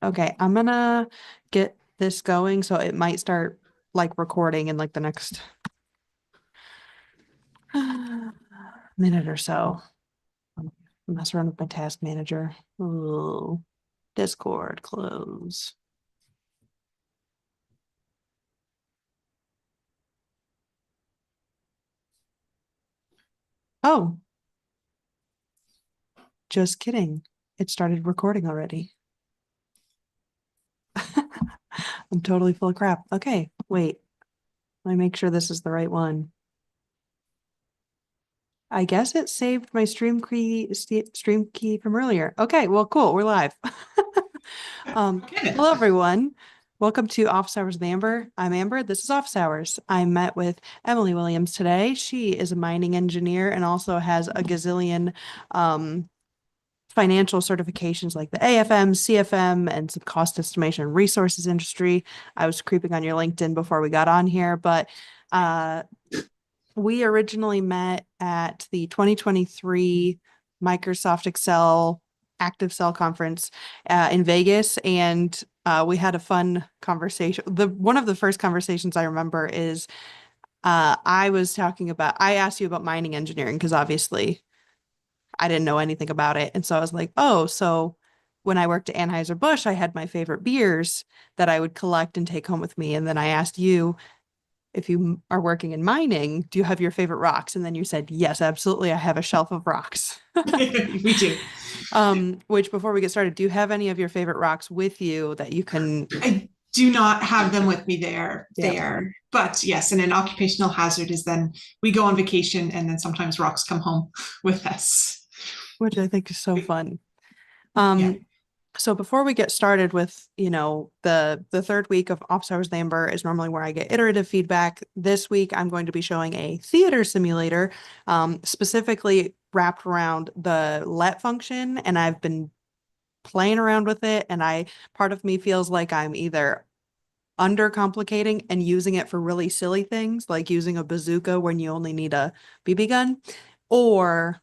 Okay, I'm gonna get this going so it might start like recording in like the next minute or so. Mess around with my task manager. Ooh, Discord, close. Oh, just kidding. It started recording already. I'm totally full of crap. Okay, wait. Let me make sure this is the right one. I guess it saved my stream key from earlier. Okay, well, cool. We're live. Goodness. Hello everyone. Welcome to Office Hours with Amber. I'm Amber. This is Office Hours. I met with Emilie Williams today. She is a mining engineer and also has a gazillion um, financial certifications like the AFM, CFM, and some cost estimation and resources industry. I was creeping on your LinkedIn before we got on here, but uh, we originally met at the 2023 Microsoft Excel Active Cell Conference in Vegas, and we had a fun conversation. The one of the first conversations I remember is I asked you about mining engineering because obviously I didn't know anything about it, and so I was like, oh, so when I worked at Anheuser-Busch, I had my favorite beers that I would collect and take home with me, and then I asked you if you are working in mining, do you have your favorite rocks? And then you said, yes, absolutely. I have a shelf of rocks. We do. Which before we get started, do you have any of your favorite rocks with you that you can? I do not have them with me there. Yeah, There. But yes, and an occupational hazard is then we go on vacation and then sometimes rocks come home with us. which I think is so fun. Yeah. Um, so before we get started with, the third week of Office Hours with Amber is normally where I get iterative feedback. This week I'm going to be showing a theater simulator, specifically wrapped around the let function, and I've been playing around with it, and I part of me feels like I'm either undercomplicating and using it for really silly things, like using a bazooka when you only need a BB gun, or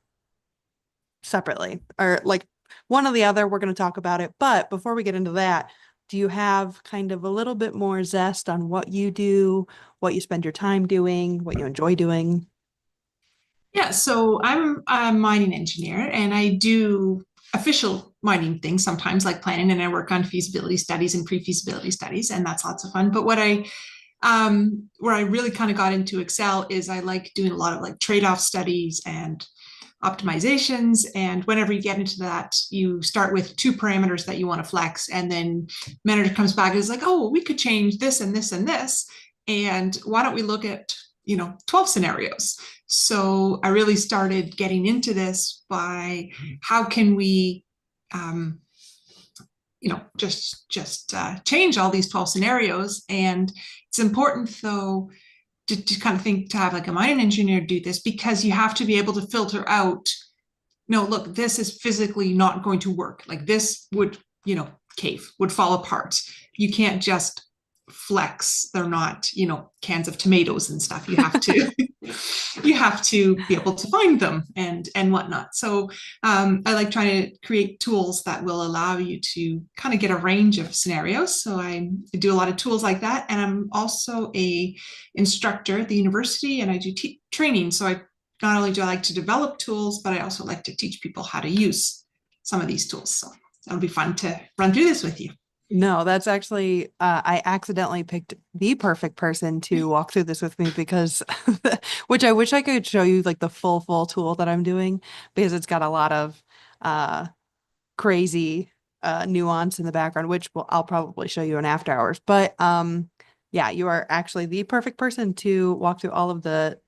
separately, or like one or the other. We're going to talk about it. But before we get into that, do you have kind of a little bit more zest on what you do, what you spend your time doing, what you enjoy doing? Yeah. So I'm a mining engineer and I do official mining things sometimes like planning and I work on feasibility studies and pre-feasibility studies and that's lots of fun. But where I really kind of got into Excel is I like doing a lot of like trade-off studies and optimizations. And whenever you get into that, you start with two parameters that you want to flex. And then manager comes back and is like, oh, we could change this and this and this. And why don't we look at, 12 scenarios? So I really started getting into this by how can we just change all these 12 scenarios. And it's important though to kind of think to have like a mining engineer do this because you have to be able to filter out, no, look, this is physically not going to work. Like this would, cave, would fall apart. You can't just flex. They're not, cans of tomatoes and stuff. You have to you have to be able to find them and whatnot. So I like trying to create tools that will allow you to kind of get a range of scenarios. So I do a lot of tools like that, and I'm also a instructor at the university, and I do training. So I not only do I like to develop tools, but I also like to teach people how to use some of these tools. So it'll be fun to run through this with you. No, that's actually, I accidentally picked the perfect person to walk through this with me because, which I wish I could show you like the full tool that I'm doing because it's got a lot of uh, crazy nuance in the background, which I'll probably show you in after hours. But yeah, you are actually the perfect person to walk through all of the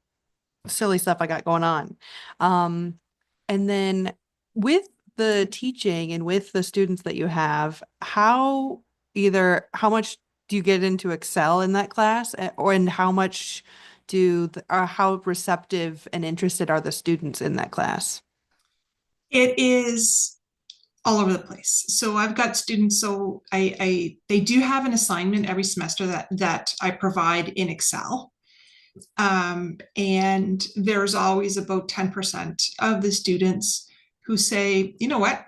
silly stuff I got going on. Um, and then with the teaching and with the students that you have, how much do you get into Excel in that class, or and how much or how receptive and interested are the students in that class? It is all over the place. So I've got students. So I they do have an assignment every semester that I provide in Excel. And there's always about 10% of the students who say, you know what,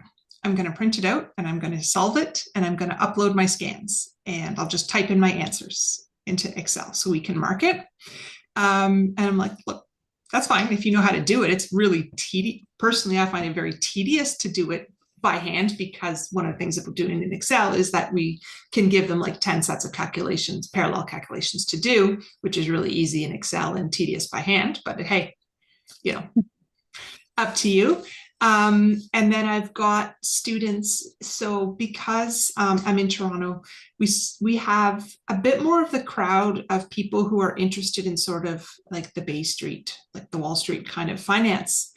I'm going to print it out and I'm going to solve it and I'm going to upload my scans and I'll just type in my answers into Excel so we can mark it. And I'm like, look, that's fine if you know how to do it. It's really tedious. Personally, I find it very tedious to do it by hand because one of the things that we're doing in Excel is that we can give them like 10 sets of calculations, parallel calculations to do, which is really easy in Excel and tedious by hand. But hey, you know, up to you. And then I've got students. So because I'm in Toronto, we have a bit more of the crowd of people who are interested in sort of like the Bay Street, like the Wall Street kind of finance.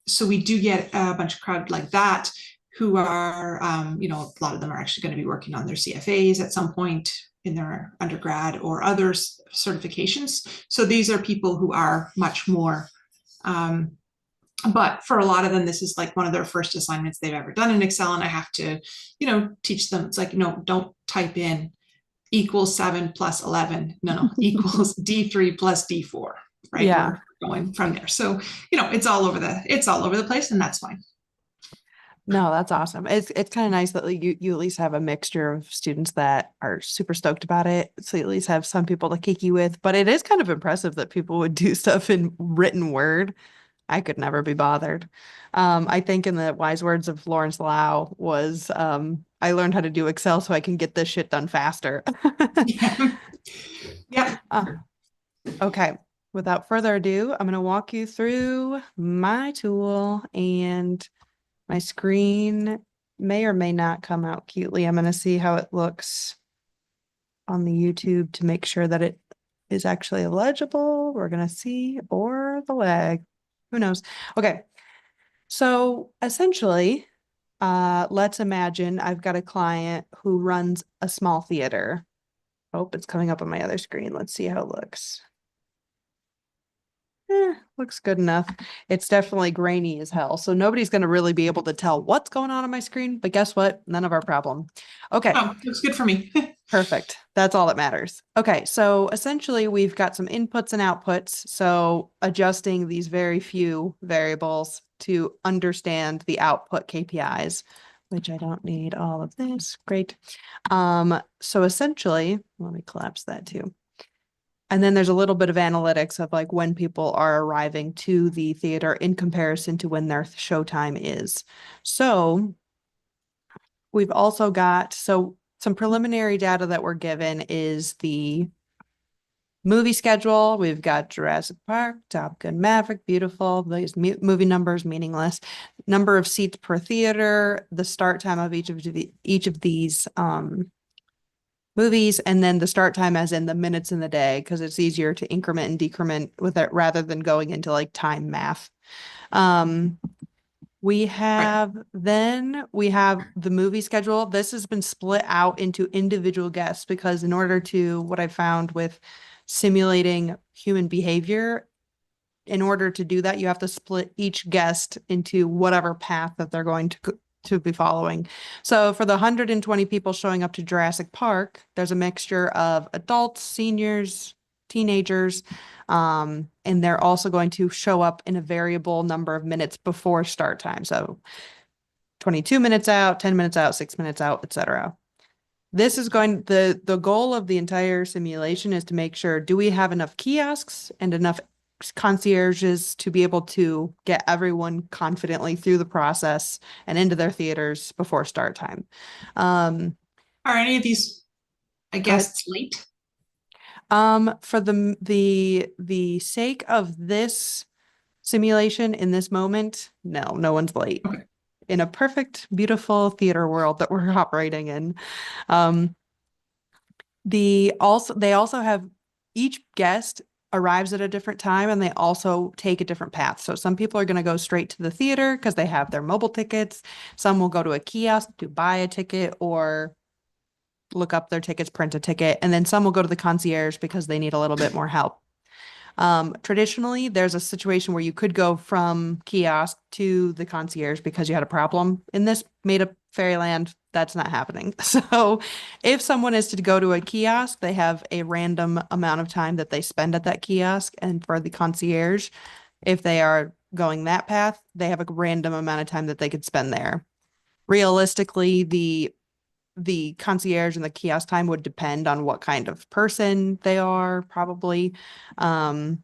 So we do get a bunch of crowd like that who are, a lot of them are actually going to be working on their CFAs at some point in their undergrad or other certifications. So these are people who are much more but for a lot of them, this is like one of their first assignments they've ever done in Excel. And I have to, teach them. It's like, no, don't type in equals 7 plus 11. No, equals D3 plus D4, right? Yeah. We're going from there. So, it's all over the place and that's fine. No, that's awesome. It's kind of nice that like, you at least have a mixture of students that are super stoked about it. So you at least have some people to kiki with. But it is kind of impressive that people would do stuff in written word. I could never be bothered. I think in the wise words of Lawrence Lau was, I learned how to do Excel so I can get this shit done faster. Yeah. Yeah. Uh, okay. Without further ado, I'm going to walk you through my tool, and my screen may or may not come out cutely. I'm going to see how it looks on the YouTube to make sure that it is actually legible. We're going to see, or the lag. Who knows? Okay. So essentially, let's imagine I've got a client who runs a small theater. Oh, it's coming up on my other screen. Let's see how it looks. Looks good enough. It's definitely grainy as hell. So nobody's going to really be able to tell what's going on my screen. But guess what? None of our problem. Okay. Oh, looks good for me. Perfect. That's all that matters. Okay, so essentially we've got some inputs and outputs. So adjusting these very few variables to understand the output KPIs, which I don't need all of this. Great. So essentially, let me collapse that too. And then there's a little bit of analytics of like when people are arriving to the theater in comparison to when their showtime is. So we've also got, some preliminary data that we're given is the movie schedule. We've got Jurassic Park, Top Gun Maverick, beautiful. These movie numbers meaningless. Number of seats per theater, the start time of each of these movies, and then the start time as in the minutes in the day, because it's easier to increment and decrement with it rather than going into like time math. We have the movie schedule. This has been split out into individual guests because in order to, what I found with simulating human behavior, in order to do that, you have to split each guest into whatever path that they're going to be following. So for the 120 people showing up to Jurassic Park, there's a mixture of adults, seniors, teenagers, and they're also going to show up in a variable number of minutes before start time. So 22 minutes out, 10 minutes out, 6 minutes out, etc. This is the goal of the entire simulation is to make sure, do we have enough kiosks and enough concierges to be able to get everyone confidently through the process and into their theaters before start time. Are any of these, I guess, late? For the sake of this simulation in this moment, no one's late. Okay. In a perfect, beautiful theater world that we're operating in. They also have each guest arrives at a different time and they also take a different path. So some people are going to go straight to the theater because they have their mobile tickets. Some will go to a kiosk to buy a ticket or look up their tickets, print a ticket, and then some will go to the concierge because they need a little bit more help. Traditionally, there's a situation where you could go from kiosk to the concierge because you had a problem. In this made up fairyland, that's not happening. So if someone is to go to a kiosk, they have a random amount of time that they spend at that kiosk. And for the concierge, if they are going that path, they have a random amount of time that they could spend there. Realistically, the concierge and the kiosk time would depend on what kind of person they are, probably. Um,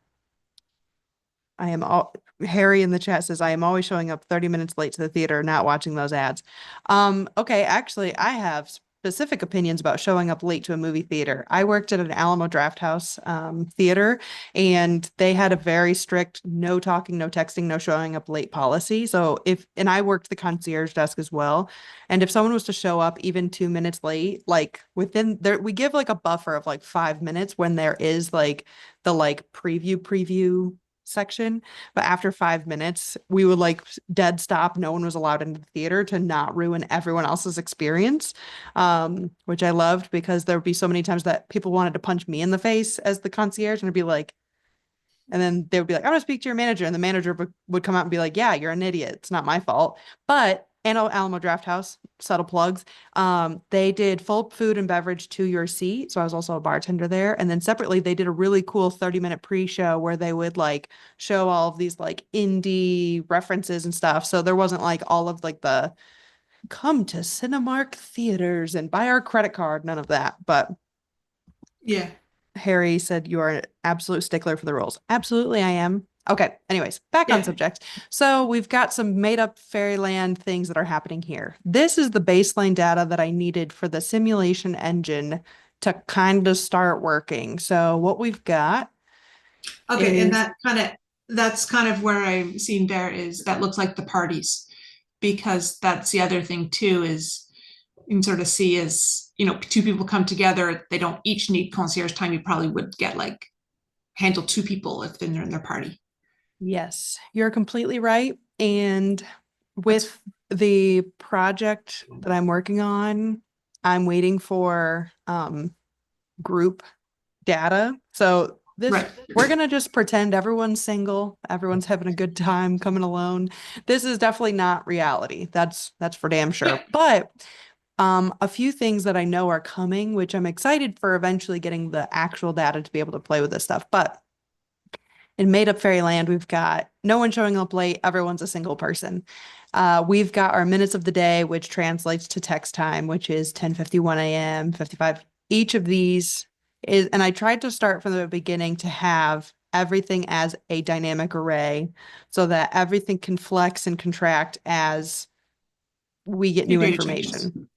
I am all Harry in the chat says I am always showing up 30 minutes late to the theater, not watching those ads. Okay, actually, I have specific opinions about showing up late to a movie theater. I worked at an Alamo Drafthouse theater, and they had a very strict no talking, no texting, no showing up late policy. So and I worked the concierge desk as well. And if someone was to show up even 2 minutes late, like within there, we give like a buffer of like 5 minutes when there is like the like preview section. But after 5 minutes, we would like dead stop. No one was allowed into the theater to not ruin everyone else's experience, which I loved because there would be so many times that people wanted to punch me in the face as the concierge, and I'd be like, and then they would be like, I want to speak to your manager. And the manager would come out and be like, yeah, you're an idiot. It's not my fault. But Alamo Drafthouse, subtle plugs, they did full food and beverage to your seat. So I was also a bartender there. And then separately, they did a really cool 30-minute pre-show where they would like show all of these like indie references and stuff. So there wasn't like all of like the come to Cinemark theaters and buy our credit card, none of that. But Yeah. Harry said you are an absolute stickler for the rules. Absolutely, I am. Okay, anyways, back on Yeah. subject. So we've got some made up fairyland things that are happening here. This is the baseline data that I needed for the simulation engine to kind of start working. So what we've got Okay. And is, that's kind of where I'm seeing there is that looks like the parties, because that's the other thing too, is you can sort of see is, two people come together, they don't each need concierge time. You probably would get like handle two people if they're in their party. yes, you're completely right. And That's with the project that I'm working on, I'm waiting for group data. So this right. we're gonna just pretend everyone's single, everyone's having a good time coming alone. This is definitely not reality. That's for damn Yeah. sure. But a few things that I know are coming, which I'm excited for eventually getting the actual data to be able to play with this stuff. But in Made Up Fairyland, we've got no one showing up late, everyone's a single person. We've got our minutes of the day, which translates to text time, which is 10:51 a.m., 55. Each of these is, and I tried to start from the beginning to have everything as a dynamic array so that everything can flex and contract as we get Your new data changes. information.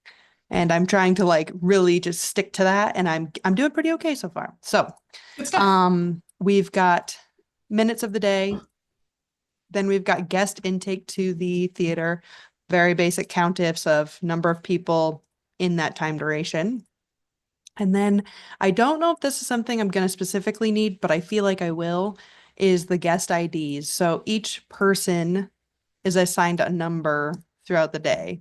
And I'm trying to like really just stick to that, and I'm doing pretty okay so far. So, Good stuff. we've got minutes of the day, then we've got guest intake to the theater, very basic count ifs of number of people in that time duration. And then I don't know if this is something I'm going to specifically need, but I feel like I will, is the guest IDs. So each person is assigned a number throughout the day.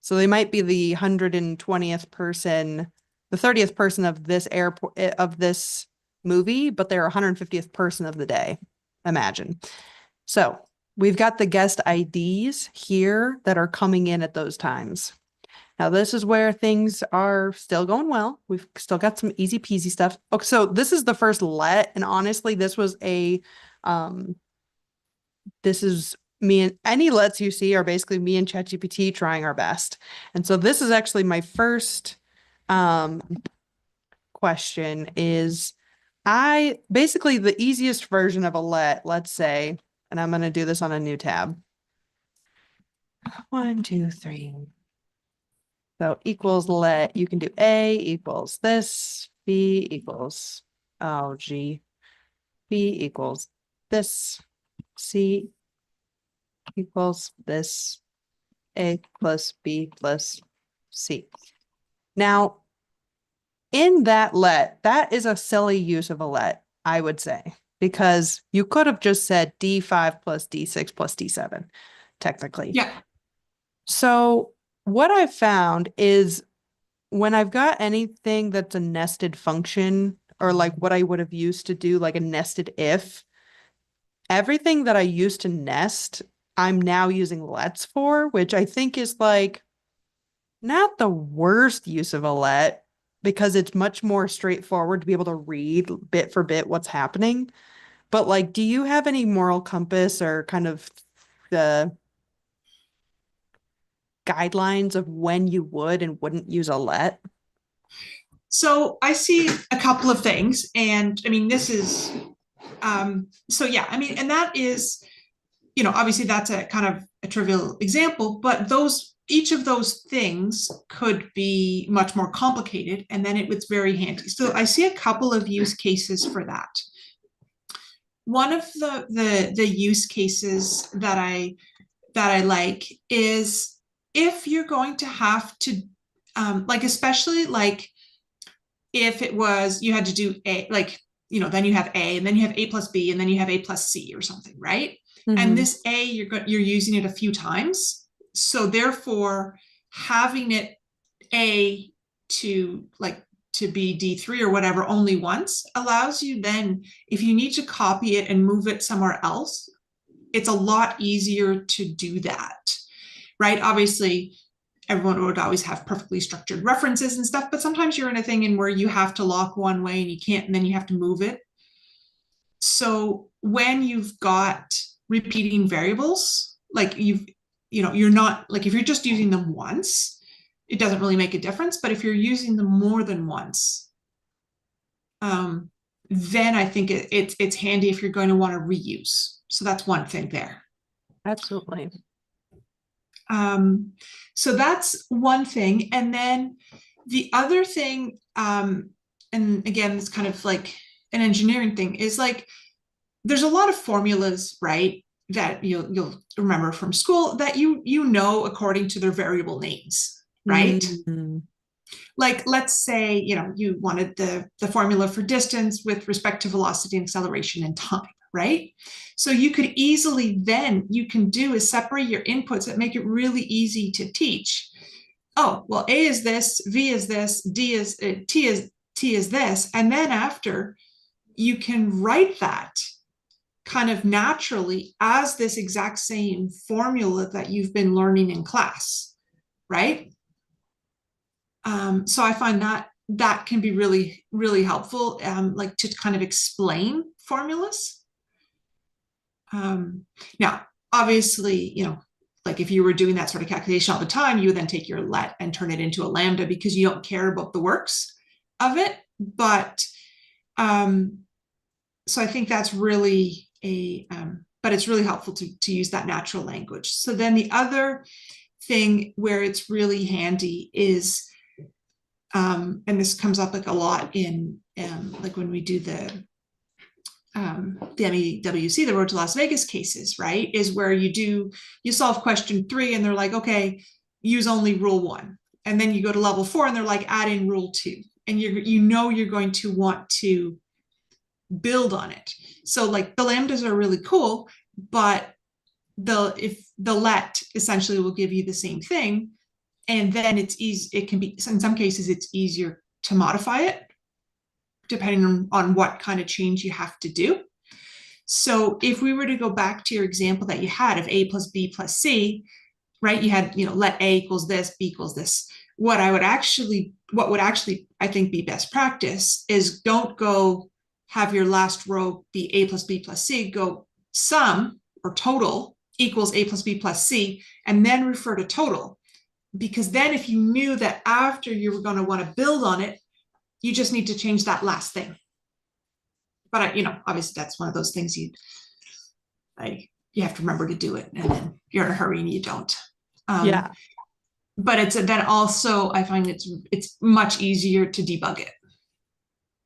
So they might be the 120th person, the 30th person of this airport of this movie, but they're 150th person of the day. Imagine. So we've got the guest IDs here that are coming in at those times. Now, this is where things are still going well. We've still got some easy peasy stuff. Okay, so this is the first let, and honestly, um, this is me and any lets you see are basically me and ChatGPT trying our best. And so this is actually my first um question is I basically the easiest version of a let's say, and I'm going to do this on a new tab. 1, 2, 3. So equals let, you can do A equals this, B equals, oh, G, B equals this, C equals this, A plus B plus C. Now, in that let, that is a silly use of a let, I would say, because you could have just said D5 plus D6 plus D7, technically. Yeah. So what I've found is when I've got anything that's a nested function or like what I would have used to do, like a nested if, everything that I used to nest, I'm now using lets for, which I think is like not the worst use of a let because it's much more straightforward to be able to read bit for bit what's happening. But like, do you have any moral compass or kind of the guidelines of when you would and wouldn't use a let? So I see a couple of things, and I mean, this is, so yeah, I mean, and that is, obviously that's a kind of a trivial example, but each of those things could be much more complicated, and then it was very handy. So I see a couple of use cases for that. One of the use cases that I like is if you're going to have to, like, especially like if it was you had to do a, like, then you have A, and then you have A plus B, and then you have A plus C or something, right? And Mm-hmm. this A, you're using it a few times, so therefore having it A to like to be D3 or whatever only once allows you then, if you need to copy it and move it somewhere else, it's a lot easier to do that, right? Obviously, everyone would always have perfectly structured references and stuff, but sometimes you're in a thing in where you have to lock one way and you can't, and then you have to move it. So when you've got repeating variables, like you're not, like, if you're just using them once, it doesn't really make a difference. But if you're using them more than once, then I think it's handy if you're going to want to reuse. So that's one thing there. Absolutely. So that's one thing. And then the other thing, and again, it's kind of like an engineering thing, is like there's a lot of formulas, right, that you'll remember from school that you know according to their variable names, right? Mm-hmm. Like, let's say, you wanted the formula for distance with respect to velocity and acceleration and time, right? So you could easily, then you can do is separate your inputs that make it really easy to teach. Oh, well, A is this, V is this, T is this. And then after, you can write that kind of naturally as this exact same formula that you've been learning in class, right? So I find that can be really, really helpful, like to kind of explain formulas. Now, obviously, like if you were doing that sort of calculation all the time, you would then take your let and turn it into a lambda because you don't care about the works of it. But so I think that's really but it's really helpful to use that natural language. So then the other thing where it's really handy is, and this comes up like a lot in like when we do the MEWC, the Road to Las Vegas cases, right, is where you solve question 3 and they're like, okay, use only rule 1. And then you go to level 4 and they're like, add in rule 2. And you're going to want to build on it. So like the lambdas are really cool, but if the let essentially will give you the same thing, and then it's easy, it can be, in some cases it's easier to modify it depending on what kind of change you have to do. So if we were to go back to your example that you had of A plus B plus C, right, you had, let A equals this, B equals this. What would actually I think be best practice is don't go have your last row be A plus B plus C, go sum or total equals A plus B plus C, and then refer to total. Because then if you knew that after you were going to want to build on it, you just need to change that last thing. But obviously that's one of those things you have to remember to do it, and then you're in a hurry and you don't. Yeah, But it's then also I find it's much easier to debug it.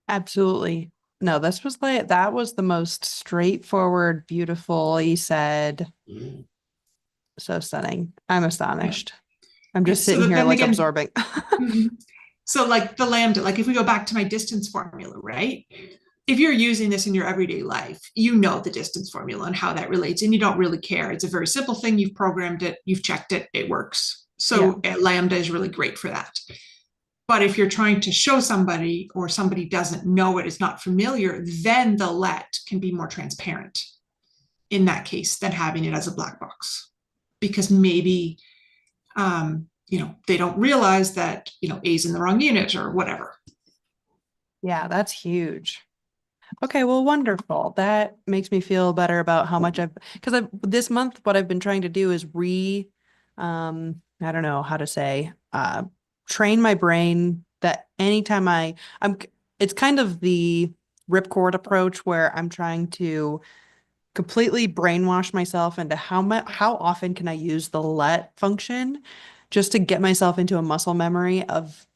absolutely. No, that was the most straightforward, beautiful, he said. So stunning. I'm Yeah. astonished. I'm Yeah. just So sitting that here then like again, absorbing. so like the lambda, like if we go back to my distance formula, right? If you're using this in your everyday life, you know the distance formula and how that relates, and you don't really care. It's a very simple thing. You've programmed it, you've checked it, it works. Yeah. So lambda is really great for that. But if you're trying to show somebody or somebody doesn't know it, is not familiar, then the let can be more transparent in that case than having it as a black box. Because maybe they don't realize that, A's in the wrong unit or whatever. Yeah, that's huge. Okay, well, wonderful. That makes me feel better about how much because this month, what I've been trying to do is I don't know how to say, train my brain that anytime I'm, it's kind of the ripcord approach where I'm trying to completely brainwash myself into how often can I use the let function just to get myself into a muscle memory of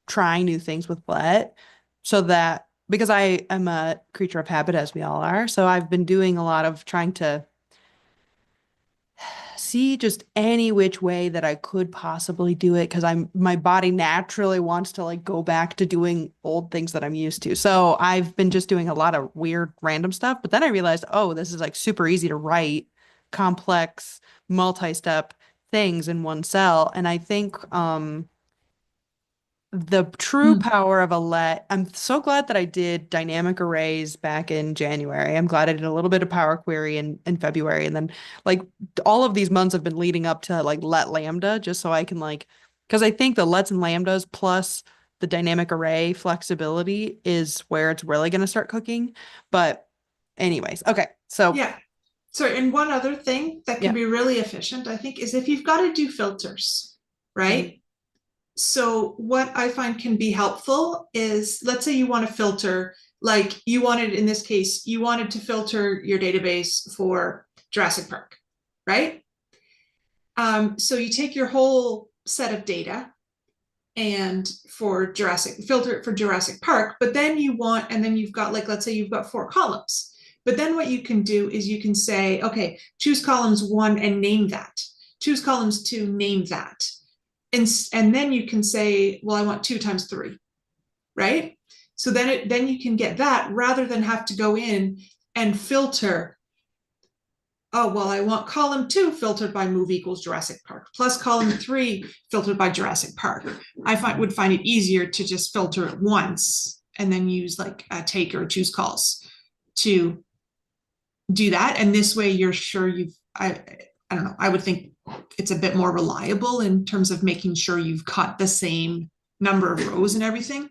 trying new things with let so that because I am a creature of habit as we all are. So I've been doing a lot of trying to see just any which way that I could possibly do it because my body naturally wants to like go back to doing old things that I'm used to. So I've been just doing a lot of weird random stuff, but then I realized, oh, this is like super easy to write complex multi-step things in one cell. And I think the true Mm. power of a let. I'm so glad that I did dynamic arrays back in January. I'm glad I did a little bit of Power Query in February. And then like all of these months have been leading up to like let lambda just so I can like, because I think the lets and lambdas plus the dynamic array flexibility is where it's really going to start cooking. But anyways, okay. So Yeah. So, and one other thing that can yeah. be really efficient, I think, is if you've got to do filters, Mhm. right? So, what I find can be helpful is let's say you want to filter, like you wanted in this case, you wanted to filter your database for Jurassic Park, right? So, you take your whole set of data and for Jurassic, filter it for Jurassic Park, but then you want, and then you've got like, let's say you've got 4 columns. But then what you can do is you can say, okay, choose columns 1 and name that. Choose columns 2, name that. And then you can say, well, I want 2 times 3, right? So then you can get that rather than have to go in and filter. Oh, well, I want column 2 filtered by move equals Jurassic Park plus column 3 filtered by Jurassic Park. Would find it easier to just filter it once and then use like a take or choose calls to do that. And this way you're sure I don't know, I would think it's a bit more reliable in terms of making sure you've cut the same number of rows and everything.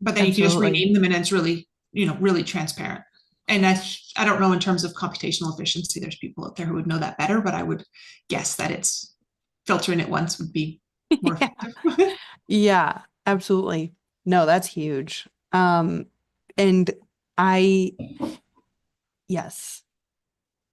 But then you can just Absolutely. rename them and it's really, really transparent. And I don't know in terms of computational efficiency, there's people out there who would know that better, but I would guess that it's filtering it once would be more Yeah. effective. Yeah, absolutely. No, that's huge. And I, yes.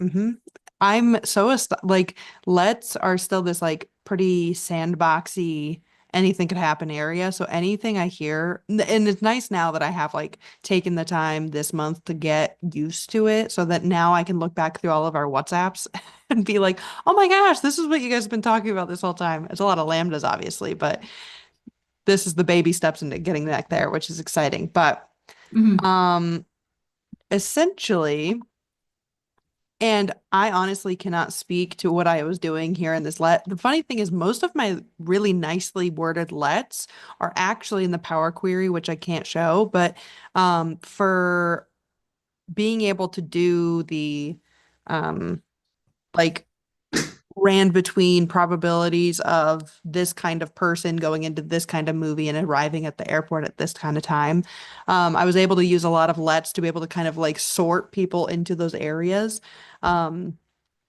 hmm I'm so like lets are still this like pretty sandboxy anything could happen area. So anything I hear, and it's nice now that I have like taken the time this month to get used to it so that now I can look back through all of our WhatsApps and be like, oh my gosh, this is what you guys have been talking about this whole time. It's a lot of lambdas, obviously, but this is the baby steps into getting back there, which is exciting. But Mhm. um essentially, and I honestly cannot speak to what I was doing here in this let. The funny thing is most of my really nicely worded lets are actually in the Power Query, which I can't show, but for being able to do the um like ran between probabilities of this kind of person going into this kind of movie and arriving at the airport at this kind of time. I was able to use a lot of lets to be able to kind of like sort people into those areas. Um,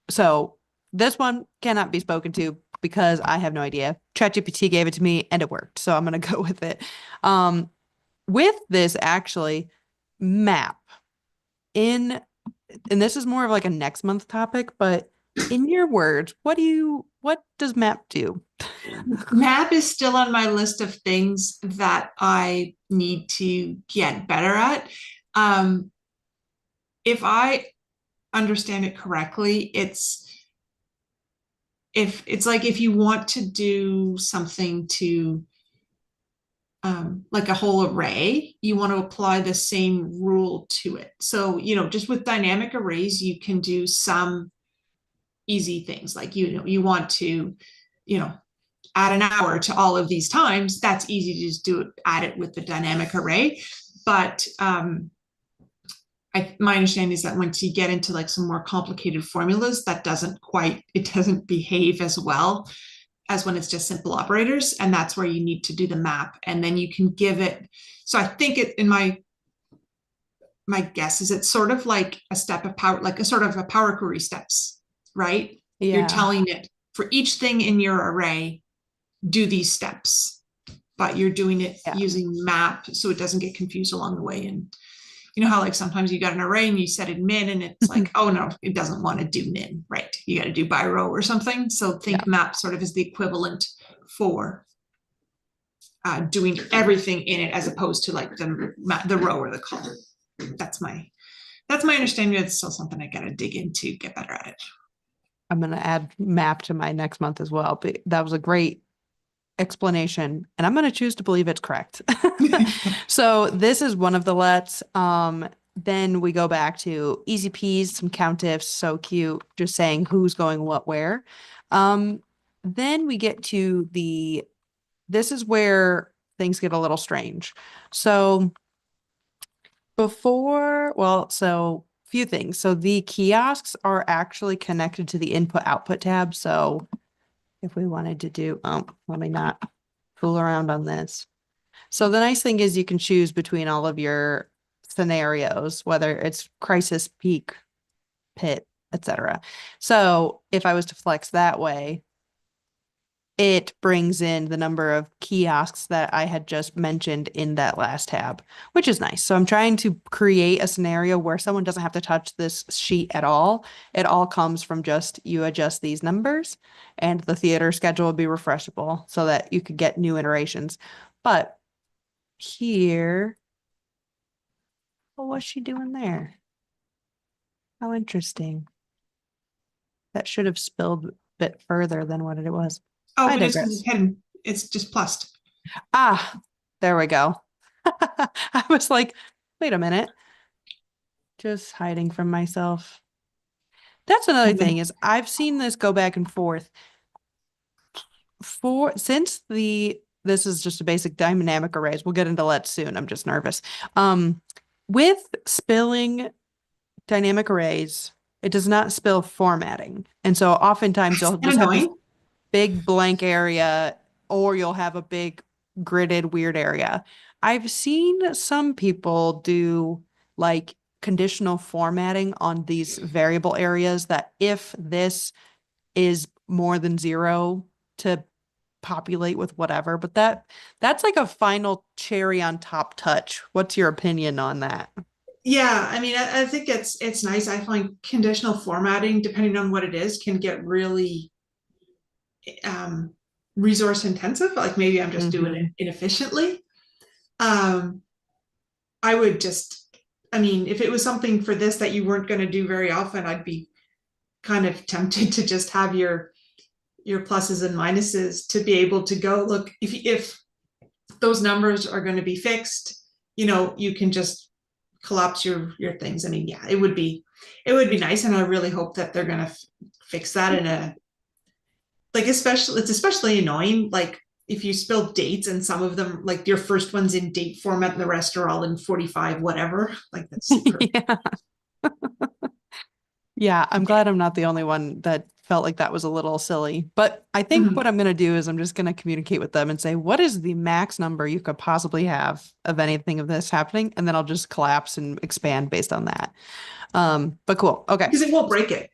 so this one cannot be spoken to because I have no idea. ChatGPT gave it to me and it worked. So I'm gonna go with it. Um, with this actually map in and this is more of like a next month topic, but in your words, what does map do? Map is still on my list of things that I need to get better at. Um, if I understand it correctly, it's like if you want to do something to like a whole array, you want to apply the same rule to it. So, just with dynamic arrays, you can do some easy things like, you want to, you know, add an hour to all of these times. That's easy to just do it, add it with the dynamic array. But my understanding is that once you get into like some more complicated formulas, it doesn't behave as well as when it's just simple operators. And that's where you need to do the map. And then you can give it. So I think in my guess is it's sort of like a step of power, like a sort of a power query steps, right? You're Yeah. telling it for each thing in your array, do these steps, but you're doing it Yeah. using map so it doesn't get confused along the way. And you know how like sometimes you got an array and you set it min and it's like, oh no, it doesn't want to do min, right? You got to do by row or something. So Yeah. think map sort of is the equivalent for doing everything in it as opposed to like the row or the column. That's my understanding. It's still something I gotta dig into, get better at it. I'm going to add map to my next month as well. But that was a great explanation, and I'm going to choose to believe it's correct. So this is one of the lets. Then we go back to easy peas, some count ifs, so cute, just saying who's going what where. Then we get to this is where things get a little strange. So so few things. So the kiosks are actually connected to the input output tab. So if we wanted to do, let me not fool around on this. So the nice thing is you can choose between all of your scenarios, whether it's crisis, peak, pit, etc. So if I was to flex that way, it brings in the number of kiosks that I had just mentioned in that last tab, which is nice. So I'm trying to create a scenario where someone doesn't have to touch this sheet at all. It all comes from just you adjust these numbers and the theater schedule will be refreshable so that you could get new iterations. But here, well, what's she doing there? How interesting. That should have spilled a bit further than what it was. Oh, I but it's because digress. it's hidden. It's just plussed. Ah, there we go. I was like, wait a minute, just hiding from myself. That's another And thing then is I've seen this go back and forth for since this is just a basic dynamic arrays. We'll get into let soon. I'm just nervous. With spilling dynamic arrays, it does not spill formatting. And so oftentimes it's you'll kind just of have this annoying. big blank area or you'll have a big gridded weird area. I've seen some people do like conditional formatting on these variable areas that if this is more than zero to populate with whatever, but that's like a final cherry on top touch. What's your opinion on that? Yeah, I mean, I think it's nice. I find conditional formatting, depending on what it is, can get really um, resource intensive. Like maybe I'm just doing it Hmm. inefficiently. Um, I would just, I mean, if it was something for this that you weren't going to do very often, I'd be kind of tempted to just have your pluses and minuses to be able to go look if those numbers are going to be fixed, you know, you can just collapse your things. I mean, yeah, it would be nice, and I really hope that they're going to fix that in a like especially it's especially annoying like if you spill dates and some of them like your first one's in date format and the rest are all in 45 whatever like that's super. Yeah. Yeah, I'm Yeah. glad I'm not the only one that felt like that was a little silly. But I think what Mhm. I'm going to do is I'm just going to communicate with them and say, what is the max number you could possibly have of anything of this happening? And then I'll just collapse and expand based on that. But cool. Okay. Because it won't break it.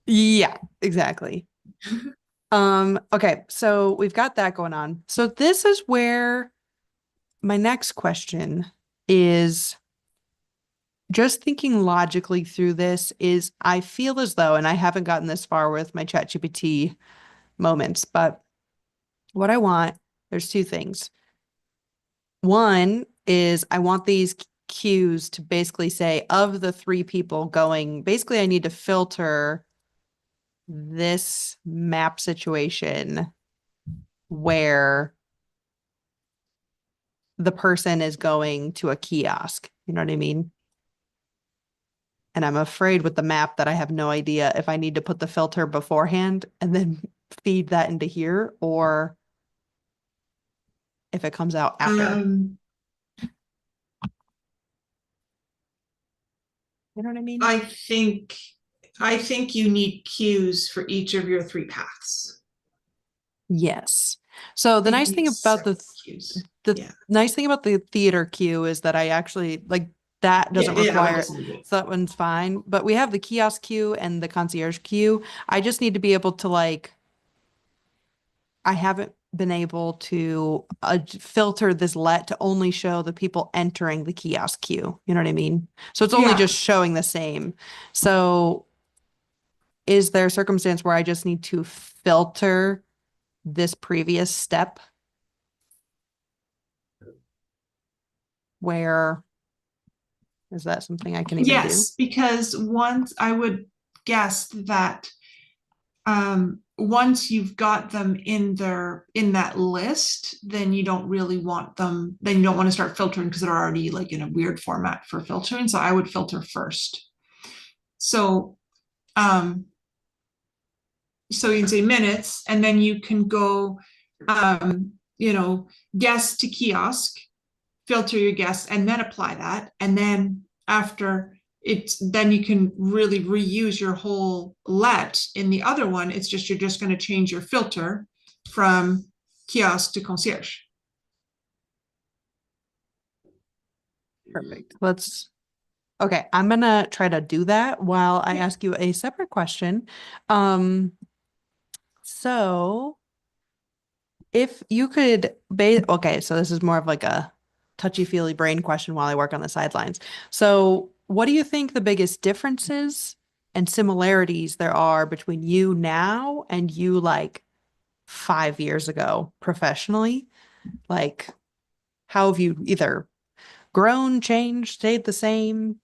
Yeah, exactly. Okay, so we've got that going on. So this is where my next question is just thinking logically through this is I feel as though, and I haven't gotten this far with my ChatGPT moments, but what I want, there's two things. One is I want these cues to basically say, of the three people going, basically, I need to filter this map situation where the person is going to a kiosk. You know what I mean? And I'm afraid with the map that I have no idea if I need to put the filter beforehand and then feed that into here or if it comes out after. um You know what I mean? i think I think you need cues for each of your three paths. Yes. So I the think nice you need thing about several cues. the Yeah. nice thing about the theater queue is that I actually like that Yeah, doesn't yeah, that one require doesn't need it. so that one's fine. But we have the kiosk queue and the concierge queue. I just need to be able to like I haven't been able to filter this let to only show the people entering the kiosk queue. You know what I mean? So it's only Yeah. just showing the same. So is there a circumstance where I just need to filter this previous step where is that something I can even do? Yes, because once I would guess that once you've got them in that list, then you don't really want them, then you don't want to start filtering because they're already like in a weird format for filtering. So I would filter first. So um so you can say minutes, and then you can go you know, guest to kiosk, filter your guests, and then apply that. And then after it's then you can really reuse your whole let in the other one. It's just you're just going to change your filter from kiosk to concierge. Perfect. Okay, I'm gonna try to do that while I ask you a separate question. Um, so if you could okay, so this is more of like a touchy-feely brain question while I work on the sidelines. So what do you think the biggest differences and similarities there are between you now and you like 5 years ago professionally? Like, how have you either grown, changed, stayed the same?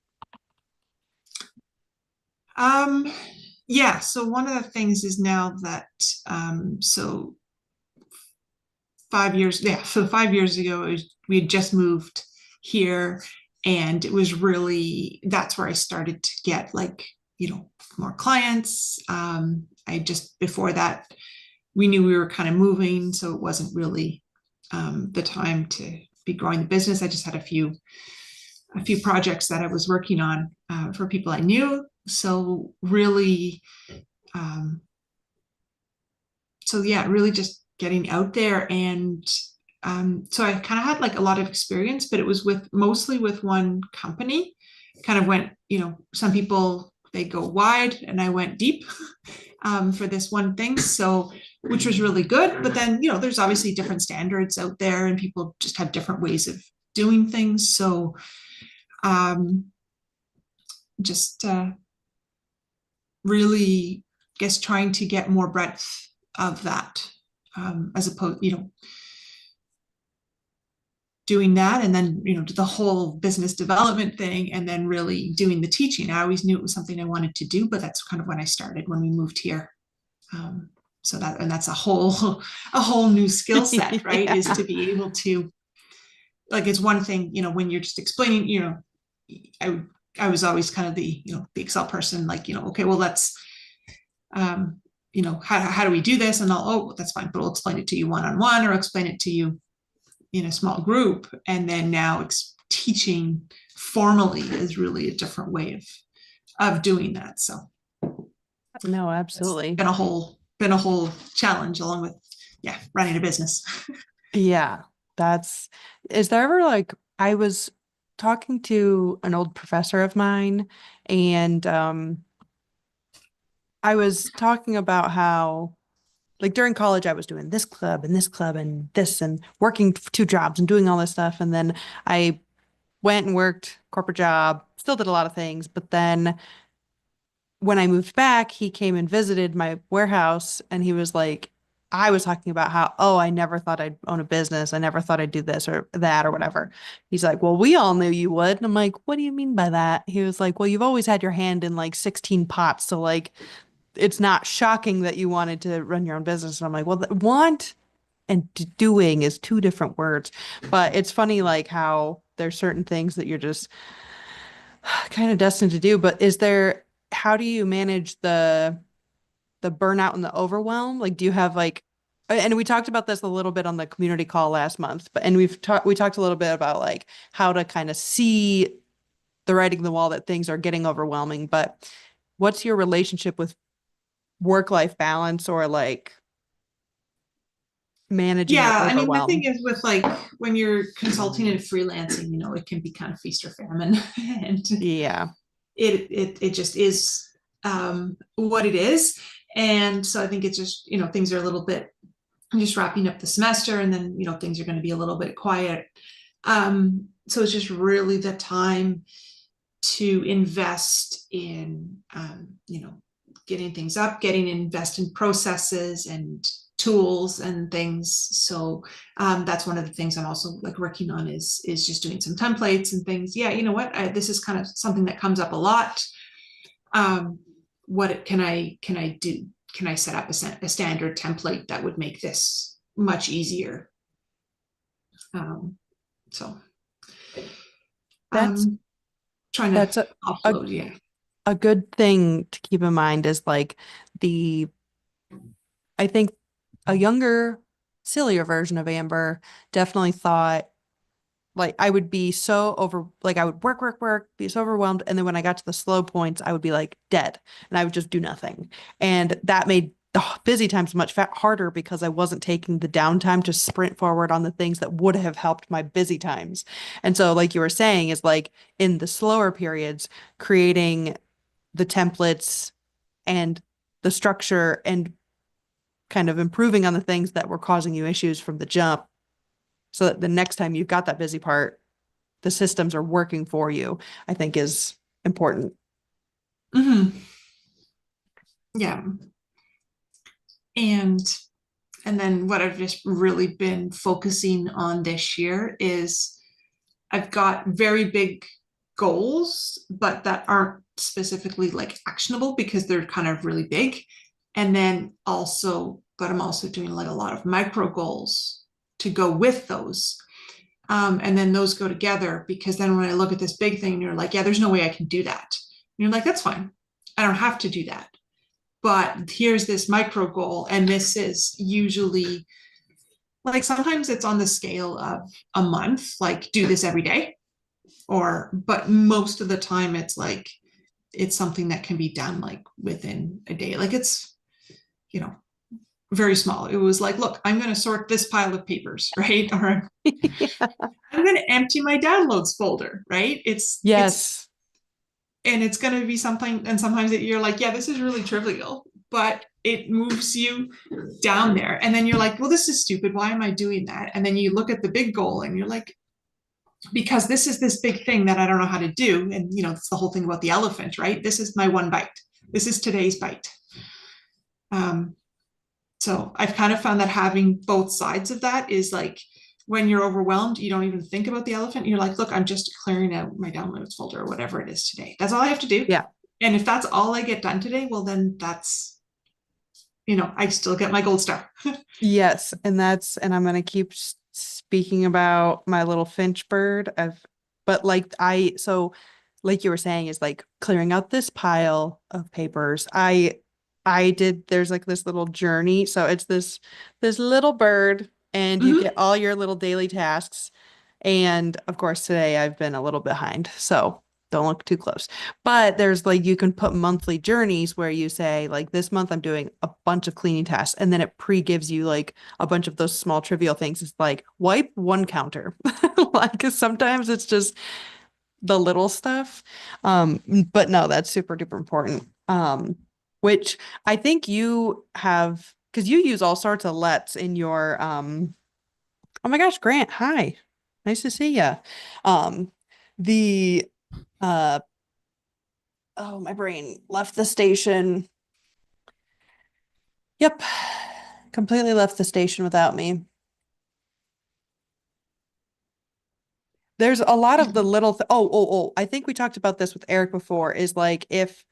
Um, yeah. So one of the things is now that so 5 years, yeah, so 5 years ago, we had just moved here, and it was really that's where I started to get like, you know, more clients. I just before that, we knew we were kind of moving, so it wasn't really the time to be growing the business. I just had a few projects that I was working on for people I knew. So really, um, so yeah, really just getting out there. And so I kind of had like a lot of experience, but it was with mostly with one company. Kind of went, you know, some people they go wide, and I went deep for this one thing. So which was really good. But then, you know, there's obviously different standards out there, and people just have different ways of doing things. So um, just really, I guess, trying to get more breadth of that, as opposed, you know, doing that, and then, you know, the whole business development thing, and then really doing the teaching. I always knew it was something I wanted to do, but that's kind of when I started, when we moved here. Um, so that, and that's a whole a whole new skill set, right? Is Yeah. to be able to, like, it's one thing, you know, when you're just explaining, you know, I I was always kind of the, you know, the Excel person, like, you know, okay, well, let's you know, how do we do this? And I'll, oh, that's fine, but I'll explain it to you one on one, or explain it to you in a small group. And then now teaching formally is really a different way of doing that. So No, it's absolutely. been a whole challenge, along with, yeah, running a business. Yeah, that's, is there ever like, I was talking to an old professor of mine and I was talking about how like during college I was doing this club and this club and this and working two jobs and doing all this stuff and then I went and worked corporate job, still did a lot of things, but then when I moved back, he came and visited my warehouse and he was like, I was talking about how, oh, I never thought I'd own a business. I never thought I'd do this or that or whatever. He's like, well, we all knew you would. And I'm like, what do you mean by that? He was like, well, you've always had your hand in like 16 pots. So like, it's not shocking that you wanted to run your own business. And I'm like, well, want and doing is two different words. But it's funny, like how there's certain things that you're just kind of destined to do. But how do you manage the burnout and the overwhelm? Like, do you have like, and we talked about this a little bit on the community call last month, but and we talked a little bit about like how to kind of see the writing on the wall that things are getting overwhelming. But what's your relationship with work-life balance or like managing your Yeah, I mean, the thing overwhelm? is with like when you're consulting and freelancing, you know, it can be kind of feast or famine, and Yeah. it just is what it is. And so I think it's just, you know, things are a little bit I'm just wrapping up the semester, and then things are going to be a little bit quiet. So it's just really the time to invest in getting things up, getting invest in processes and tools and things. So that's one of the things I'm also like working on is just doing some templates and things. Yeah, you know what? This is kind of something that comes up a lot. What can I do? Can I set up a standard template that would make this much easier? Um, so That's um, trying to that's a offload. Yeah. a good thing to keep in mind is like the I think a younger, sillier version of Amber definitely thought like I would be so over like I would work, work, work, be so overwhelmed. And then when I got to the slow points, I would be like dead and I would just do nothing. And that made the busy times much harder because I wasn't taking the downtime to sprint forward on the things that would have helped my busy times. And so, like you were saying, is like in the slower periods, creating the templates and the structure and kind of improving on the things that were causing you issues from the jump so that the next time you've got that busy part, the systems are working for you, I think is important. Mm-hmm. Yeah. And and then what I've just really been focusing on this year is I've got very big goals, but that aren't specifically like actionable because they're kind of really big. And then also, but I'm also doing like a lot of micro goals to go with those. And then those go together because then when I look at this big thing, you're like, yeah, there's no way I can do that. And you're like, that's fine. I don't have to do that. But here's this micro goal. And this is usually like sometimes it's on the scale of a month, like do this every day. But most of the time it's something that can be done like within a day. Like it's, you know, very small. It was like, look, I'm going to sort this pile of papers, right? Or I'm going to empty my downloads folder, right? Yes. And it's going to be something. And sometimes you're like, yeah, this is really trivial, but it moves you down there. And then you're like, well, this is stupid. Why am I doing that? And then you look at the big goal and you're like, because this is this big thing that I don't know how to do. And, it's the whole thing about the elephant, right? This is my one bite. This is today's bite. Um, so I've kind of found that having both sides of that is like when you're overwhelmed, you don't even think about the elephant. You're like, look, I'm just clearing out my downloads folder or whatever it is today. That's all I have to do. Yeah. And if that's all I get done today, well, then that's, I still get my gold star. Yes. And I'm going to keep speaking about my little finch bird. But like, like you were saying, is like clearing out this pile of papers. There's like this little journey. So it's this little bird, and you get Mm-hmm. all your little daily tasks. And of course, today I've been a little behind. So don't look too close. But there's like, you can put monthly journeys where you say, like, this month I'm doing a bunch of cleaning tasks. And then it pre gives you like a bunch of those small trivial things. It's like wipe one counter. Like, 'cause sometimes it's just the little stuff. But no, that's super duper important. Which I think you have, because you use all sorts of lets in your oh my gosh, Grant, hi. Nice to see you. Um, the uh oh, my brain left the station. Yep. Completely left the station without me. There's a lot of the little I think we talked about this with Eric before, is like if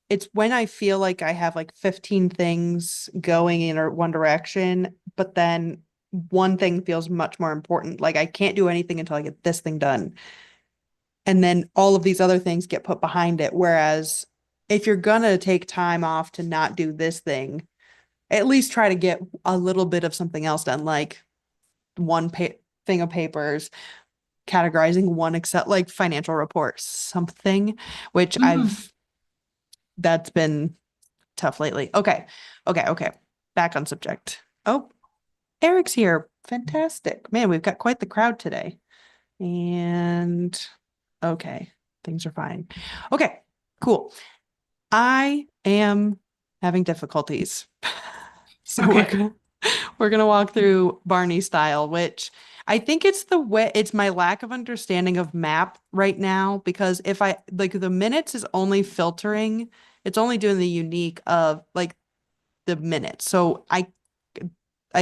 it's when I feel like I have like 15 things going in or one direction, but then one thing feels much more important. Like I can't do anything until I get this thing done. And then all of these other things get put behind it. Whereas if you're gonna take time off to not do this thing, at least try to get a little bit of something else done, like one thing of papers, categorizing one Excel, like financial report, something, which Mm-hmm. that's been tough lately. Okay. Okay. Okay. Back on subject. Oh, Eric's here. Fantastic. Man, we've got quite the crowd today. And okay, things are fine. Okay, cool. I am having difficulties. So we're Okay. gonna We're gonna walk through Barney style, which I think it's the way it's my lack of understanding of map right now because if I like the minutes is only filtering, it's only doing the unique of like the minutes. So I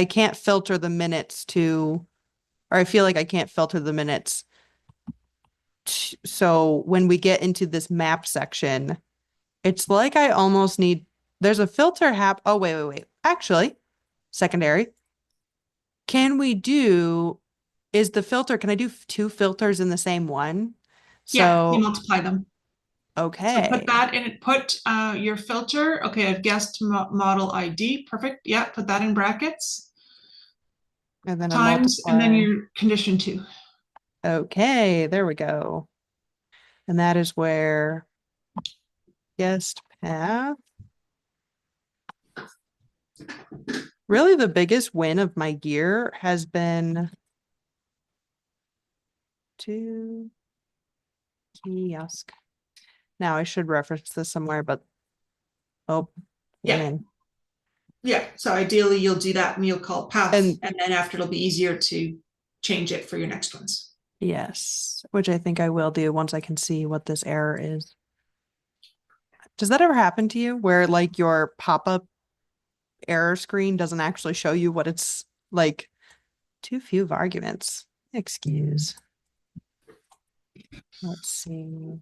can't filter the minutes to or I feel like I can't filter the minutes. So when we get into this map section, it's like I almost need there's a filter hap. Oh, wait. Actually, secondary. Can we do is the filter, can I do two filters in the same one? Yeah, you So, multiply them. So put okay. that in it, put your filter. Okay, I've guessed model ID. Perfect. Yeah, put that in brackets. And then a Times, and then multiply. your condition two. Okay, there we go. And that is where guest path. Really, the biggest win of my year has been to kiosk. Now I should reference this somewhere, but oh, Yeah, winning. yeah. So ideally you'll do that and you'll call path, And and then after it'll be easier to change it for your next ones. yes, which I think I will do once I can see what this error is. Does that ever happen to you where like your pop-up error screen doesn't actually show you what it's like? Too few of arguments. Excuse. Let's see.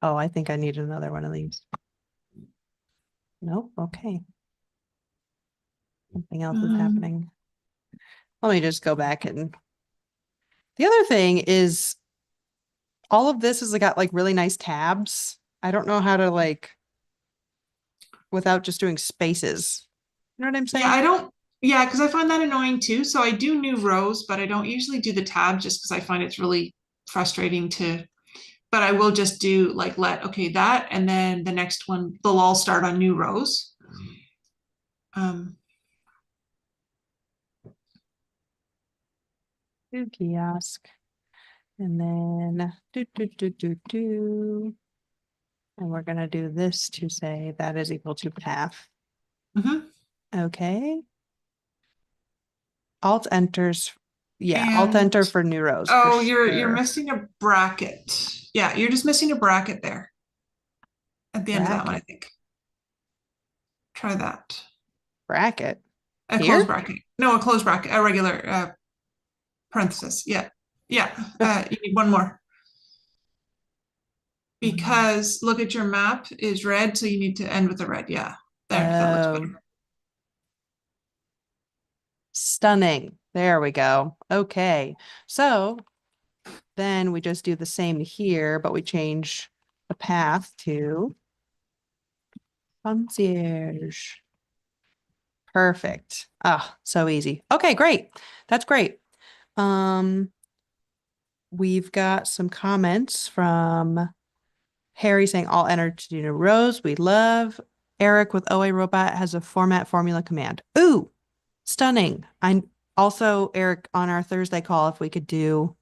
Oh, I think I need another one of these. Nope. Okay. Something else is Um, happening. Let me just go back and the other thing is all of this has got like really nice tabs. I don't know how to like without just doing spaces. You know what I'm yeah, saying? I don't. Yeah, because I find that annoying too. So I do new rows, but I don't usually do the tab just because I find it's really frustrating to. But I will just do like let okay that, and then the next one they'll all start on new rows. Um, Do kiosk. And then do. And we're gonna do this to say that is equal to path. mhm. Okay. Alt enters. Yeah, alt And enter for new rows for oh, you're sure. missing a bracket. Yeah, you're just missing a bracket there at the end of that one, I Bracket. think. Try that. Bracket. A closed Here? bracket. No, a closed bracket, a regular parenthesis. Yeah. Yeah. You need one more because look at your map is red, so you need to end with a red. Yeah. There, that looks Oh, better. stunning. There we go. Okay. So then we just do the same here, but we change the path to concierge. Perfect. Ah, so easy. Okay, great. That's great. Um, we've got some comments from Harry saying all enter to new rows. We love. Eric with OA Robot has a format formula command. Ooh, stunning. I also, Eric, on our Thursday call, if we could do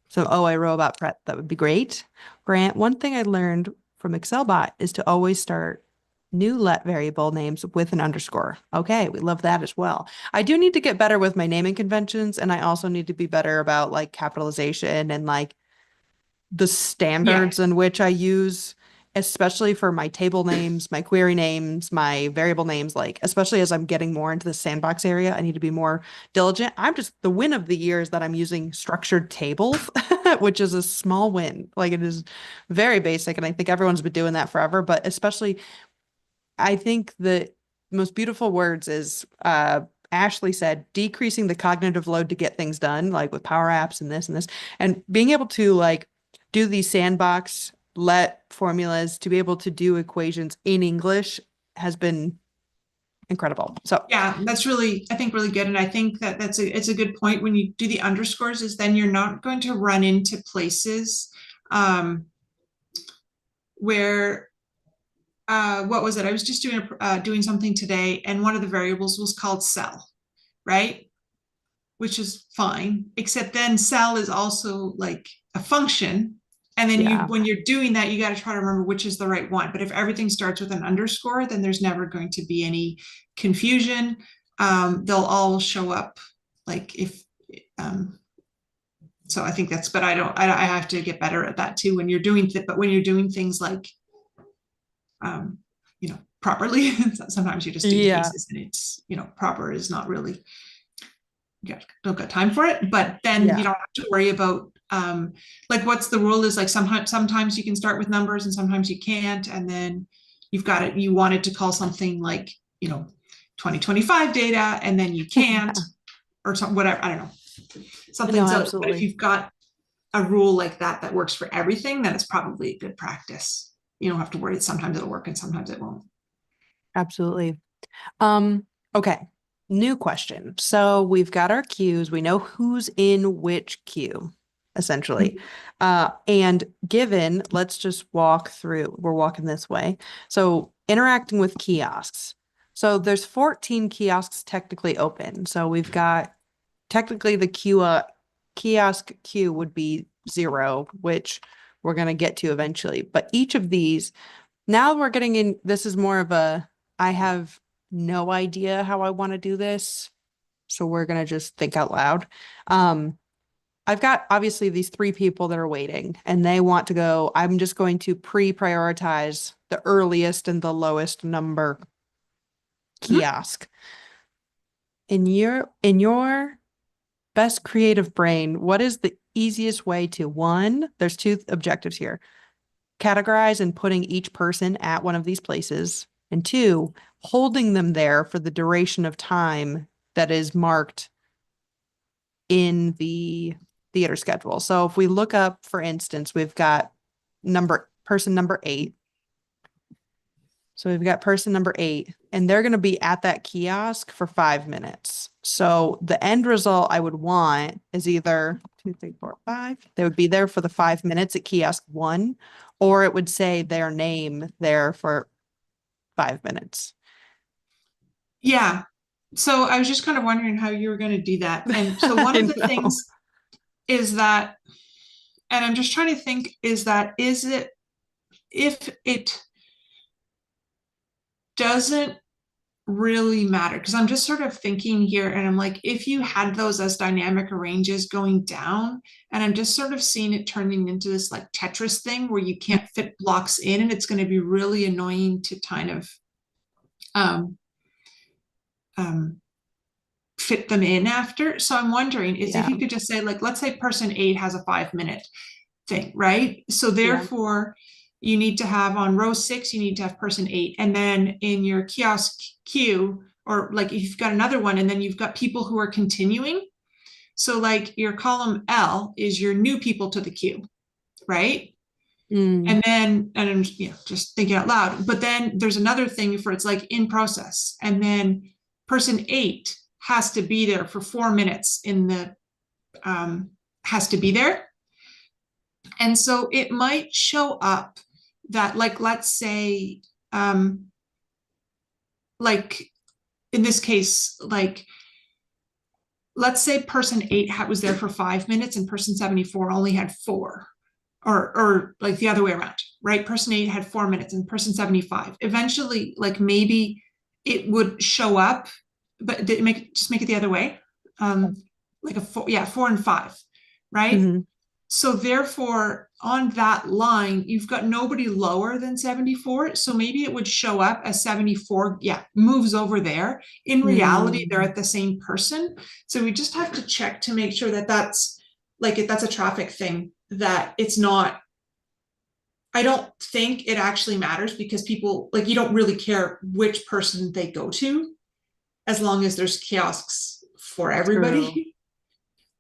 some OA Robot prep, that would be great. Grant, one thing I learned from Excelbot is to always start new let variable names with an underscore. Okay, we love that as well. I do need to get better with my naming conventions, and I also need to be better about like capitalization and like the Yeah. standards in which I use, especially for my table names, my query names, my variable names, like especially as I'm getting more into the sandbox area, I need to be more diligent. I'm just the win of the year is that I'm using structured tables, which is a small win. Like it is very basic, and I think everyone's been doing that forever, but especially I think the most beautiful words is Ashley said decreasing the cognitive load to get things done, like with power apps and this, and being able to like do these sandbox let formulas to be able to do equations in English has been incredible. So Yeah, that's really, I think, really good. And I think that it's a good point when you do the underscores is then you're not going to run into places um, where what was it? I was just doing something today, and one of the variables was called cell, right? Which is fine, except then cell is also like a function. And then Yeah. when you're doing that, you got to try to remember which is the right one. But if everything starts with an underscore, then there's never going to be any confusion. They'll all show up like if, um, so I think that's, but I have to get better at that too when you're doing, but when you're doing things like, um, properly, sometimes you're just doing Yeah. cases and it's, proper is not really, you don't got time for it, but then you Yeah. don't have to worry about like what's the rule is like sometimes you can start with numbers and sometimes you can't, and then you've got it, you wanted to call something like 2025 data and then you can't, Yeah. or something, whatever, I don't know, something No, silly. But if absolutely. you've got a rule like that works for everything, then it's probably a good practice. You don't have to worry that sometimes it'll work and sometimes it won't. Absolutely. Um, okay. New question. So we've got our queues. We know who's in which queue, essentially. And given, let's just walk through. We're walking this way. So interacting with kiosks. So there's 14 kiosks technically open. So we've got technically the kiosk queue would be 0, which we're going to get to eventually. But each of these, now we're getting in, this is more of a, I have no idea how I want to do this. So we're going to just think out loud. Um, I've got obviously these 3 people that are waiting and they want to go. I'm just going to pre-prioritize the earliest and the lowest number Mhm. kiosk. In your best creative brain, what is the easiest way to, one, there's 2 objectives here, categorize and putting each person at one of these places, and 2, holding them there for the duration of time that is marked in the theater schedule. So if we look up, for instance, we've got person number 8. So we've got person number 8, and they're going to be at that kiosk for 5 minutes. So the end result I would want is either 2, 3, 4, 5. They would be there for the 5 minutes at kiosk 1, or it would say their name there for 5 minutes. Yeah. So I was just kind of wondering how you were going to do that. And so one of I the know. things is that, and I'm just trying to think, is it, if it doesn't really matter, because I'm just sort of thinking here and I'm like, if you had those as dynamic ranges going down, and I'm just sort of seeing it turning into this like Tetris thing where you can't fit blocks in, and it's going to be really annoying to kind of um, um, fit them in after. So I'm wondering is if Yeah. you could just say, like, let's say person 8 has a 5 minute thing, right? So Yeah. therefore, you need to have on row 6, you need to have person 8. And then in your kiosk queue, or like if you've got another one, and then you've got people who are continuing. So like your column L is your new people to the queue, right? Mm, And then, and I'm just thinking out loud, but then there's another thing for it's like in process. And then person 8 has to be there for 4 minutes in the, has to be there. And so it might show up that, like, let's say, um, like in this case, like, let's say person 8 was there for 5 minutes and person 74 only had 4, or like the other way around, right? Person 8 had 4 minutes and person 75. Eventually, like maybe it would show up, but just make it the other way. Like a 4, yeah, 4 and 5, right? mhm. So therefore, on that line, you've got nobody lower than 74. So maybe it would show up as 74, yeah, moves over there. In reality, they're Mm, at the same person. So we just have to check to make sure that that's like, if that's a traffic thing, that it's not. I don't think it actually matters, because people, like, you don't really care which person they go to as long as there's kiosks for true. everybody.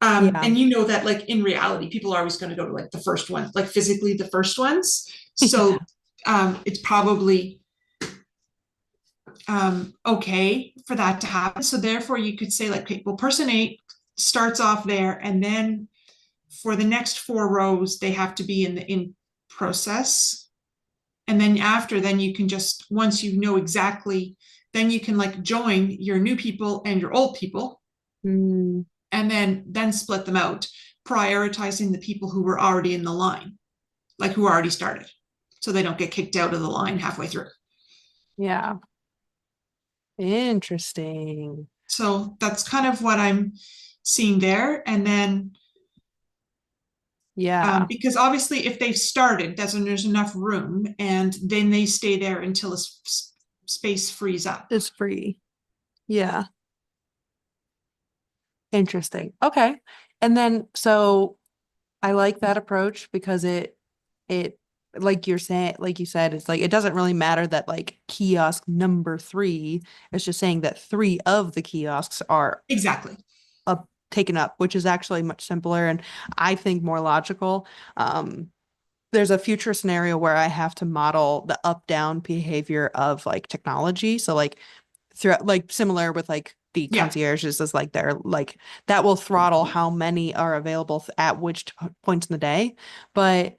Yeah. And that, like, in reality, people are always going to go to like the first ones, like physically the first ones. So Yeah. it's probably okay for that to happen. So therefore, you could say, like, okay, well, person 8 starts off there, and then for the next 4 rows, they have to be in the in process. And then after, then you can just, once you know exactly, then you can like join your new people and your old people, Mm, and then split them out, prioritizing the people who were already in the line. like who already started, so they don't get kicked out of the line halfway through. Yeah. Interesting. So that's kind of what I'm seeing there. And then Yeah. because obviously if they've started, that's when there's enough room, and then they stay there until a space frees up. It's free. Yeah. Interesting. Okay. And then so I like that approach because it like you're saying, like you said, it's like it doesn't really matter that like kiosk number three, it's just saying that three of the kiosks are Exactly. up taken up, which is actually much simpler and I think more logical. There's a future scenario where I have to model the up down behavior of like technology. So like throughout like similar with like the Yeah. concierges is like they're like that will throttle how many are available at which points in the day. But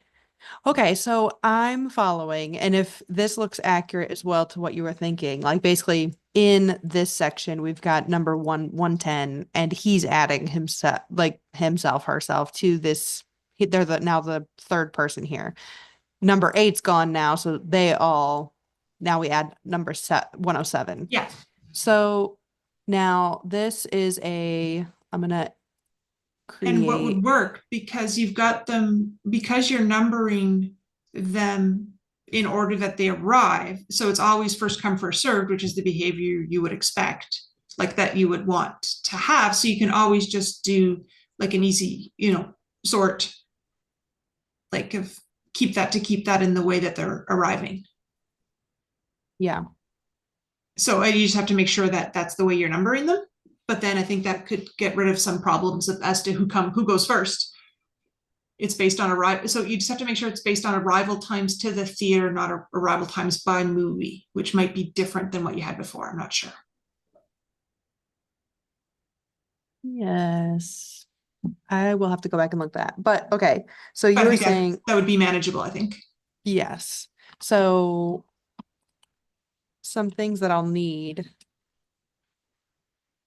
okay, so I'm following, and if this looks accurate as well to what you were thinking, like basically in this section, we've got number 110, and he's adding himself, herself to this. They're now the third person here. Number eight's gone now, so they all now we add number 107. Yeah. So now this is I'm gonna And what would create. work, because you've got them, because you're numbering them in order that they arrive. So it's always first come, first served, which is the behavior you would expect, like that you would want to have. So you can always just do like an easy, sort, like of keep that in the way that they're arriving. Yeah. So you just have to make sure that that's the way you're numbering them. But then I think that could get rid of some problems as to who goes first. It's based on arrival. So you just have to make sure it's based on arrival times to the theater, not arrival times by movie, which might be different than what you had before. I'm not sure. Yes. I will have to go back and look at that. But okay. So But you I were think that saying that would be manageable, I think. yes. So some things that I'll need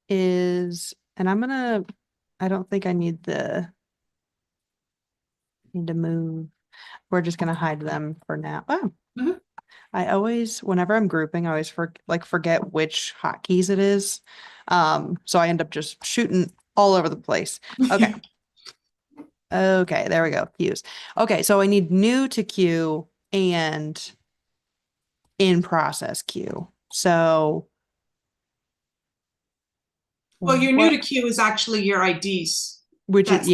is, and I don't think I need to move. We're just gonna hide them for now. Oh, Mhm. I always, whenever I'm grouping, I always forget which hotkeys it is. So I end up just shooting all over the place. Okay. Okay, there we go. Queues. Okay, so I need new to queue and in process queue. So Well, your new what, to queue is actually your IDs. which is, That's there.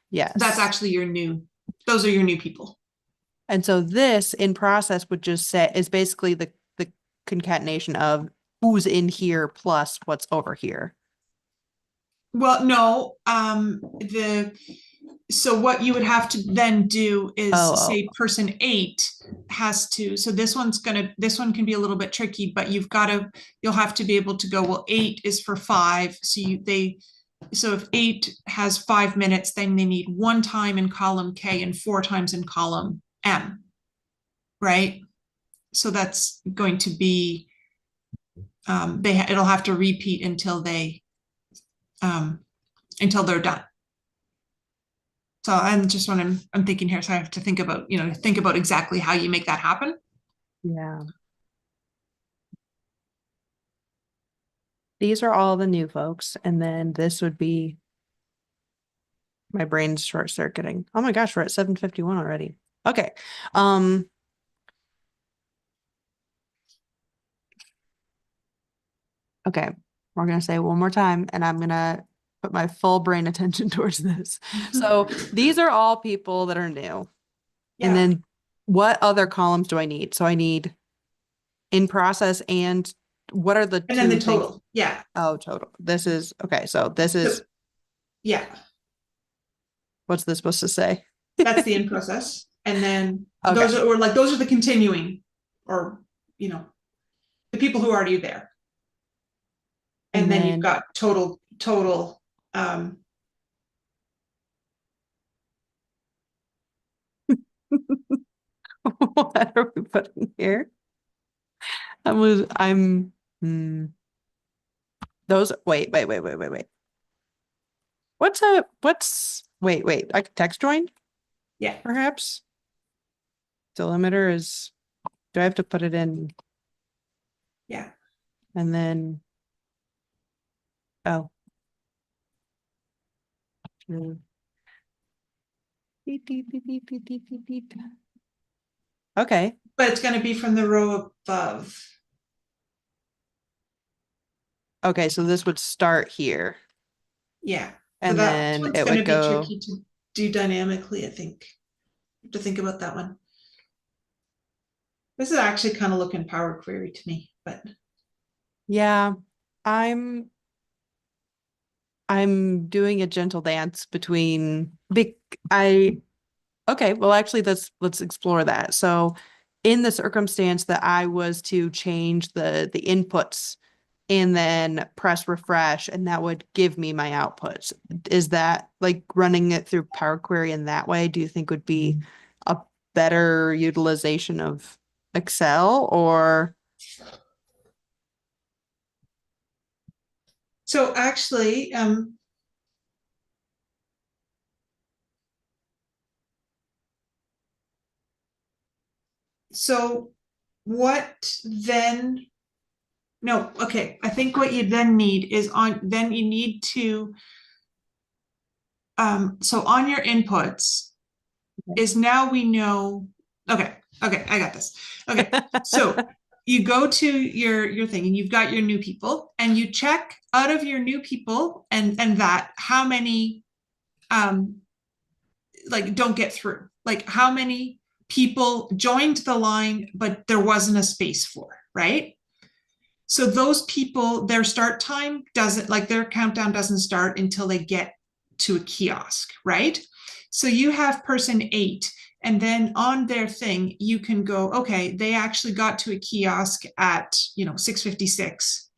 yeah, That's yes. actually your new. Those are your new people. And so this in process would just say is basically the concatenation of who's in here plus what's over here. Well, no. The So what you would have to then do is Oh, say person eight has to. So this one can be a little bit tricky, but you'll have to be able to go, well, eight is for five. So if eight has 5 minutes, then they need one time in column K and four times in column M, right? So that's going to be it'll have to repeat um, until they're done. So I'm just what I'm thinking here. So I have to think about exactly how you make that happen. yeah. These are all the new folks. And then this would be my brain's short circuiting. Oh my gosh, we're at 7:51 already. Okay. Um, okay. We're gonna say it one more time, and I'm gonna put my full brain attention towards this. So these are all people that are new. And Yeah. then what other columns do I need? So I need in process and what are the And then the two things? total. Yeah. Oh, total. This is okay. So this So is yeah, what's this supposed to say? that's the in process. And then Okay. those are the continuing, or you know, the people who are already there. And And then you've then got total. Um, what are we putting here? I'm hmm, those wait. What's wait, I could text join, yeah. perhaps? Delimiter is, do I have to put it in Yeah. and then, oh. Hmm. Beep, beep, beep, beep, beep, beep, beep, beep. Okay. But it's going to be from the row above. Okay, so this would start here Yeah. So and that then one's it going to would be go, tricky to do dynamically, I think. You have to think about that one. This is actually kind of looking Power Query to me, but yeah, I'm I'm doing a gentle dance between big I okay, well actually let's explore that. So in the circumstance that I was to change the inputs and then press refresh and that would give me my outputs. Is that like running it through Power Query in that way, do you think would be a better utilization of Excel or so actually, so what then? No, okay. I think what you then need is then you need to, so on your inputs is now we know, okay, okay, I got this. Okay, so you go to your thing and you've got your new people and you check out of your new people and that how many um like don't get through, like how many people joined the line but there wasn't a space for, right? So those people, their start time doesn't, like their countdown doesn't start until they get to a kiosk, right? So you have person 8, and then on their thing, you can go, okay, they actually got to a kiosk at, 6:56.